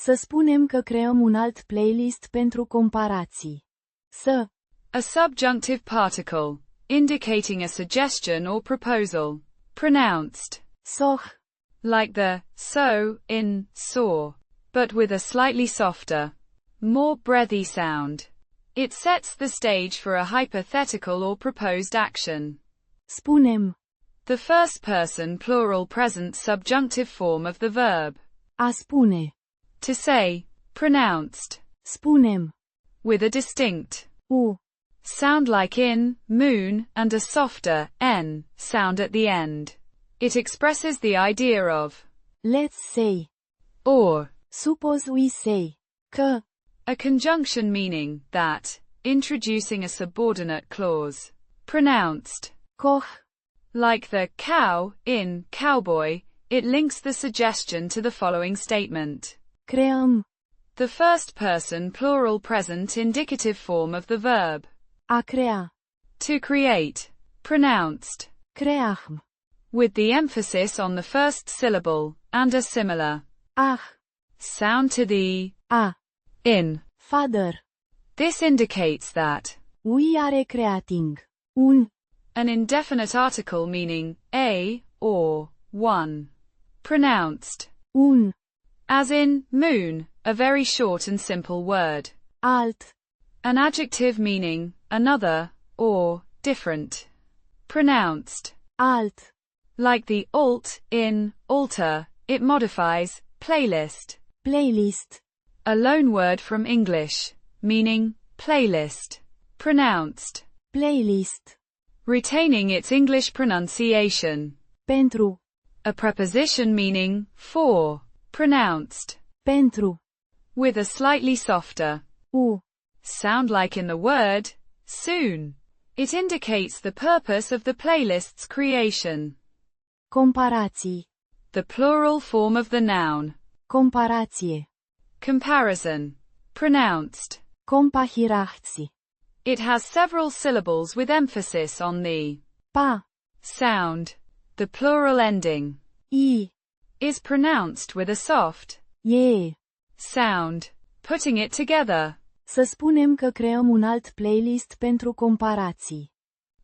Să spunem că creăm un alt playlist pentru comparații. Să. A subjunctive particle, indicating a suggestion or proposal. Pronounced. Soh. Like the so in soar, but with a slightly softer, more breathy sound. It sets the stage for a hypothetical or proposed action. Spunem. The first person plural present subjunctive form of the verb. A spune. To say. Pronounced. Spunem. With a distinct U. sound like in, moon, and a softer, n, sound at the end. It expresses the idea of Let's say. Or. Suppose we say. Că. A conjunction meaning that, introducing a subordinate clause. Pronounced. Koch. Like the cow in cowboy, it links the suggestion to the following statement. Creăm. The first person plural present indicative form of the verb. A crea. To create. Pronounced. Kre-ahm. With the emphasis on the first syllable, and a similar Ah. sound to the A. in. Father. This indicates that We are creating. An indefinite article meaning a, or, one. Pronounced. Un. As in, moon, a very short and simple word. Alt. An adjective meaning, another, or, different. Pronounced. Alt. Like the alt, in, alter, it modifies, playlist. Playlist. A loan word from English, meaning, playlist. Pronounced. Playlist. Retaining its English pronunciation. Pentru. A preposition meaning, for. Pronounced. Pentru. With a slightly softer U. sound like in the word, soon. It indicates the purpose of the playlist's creation. Comparații. The plural form of the noun. Comparație. Comparison. Pronounced. Compahirații. It has several syllables with emphasis on the Pa. sound. The plural ending I. is pronounced with a soft E. sound. Putting it together Să spunem că creăm un alt playlist pentru comparații.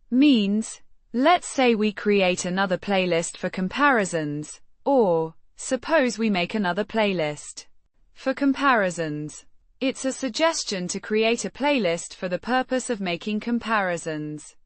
means, let's say we create another playlist for comparisons, or, suppose we make another playlist for comparisons. It's a suggestion to create a playlist for the purpose of making comparisons.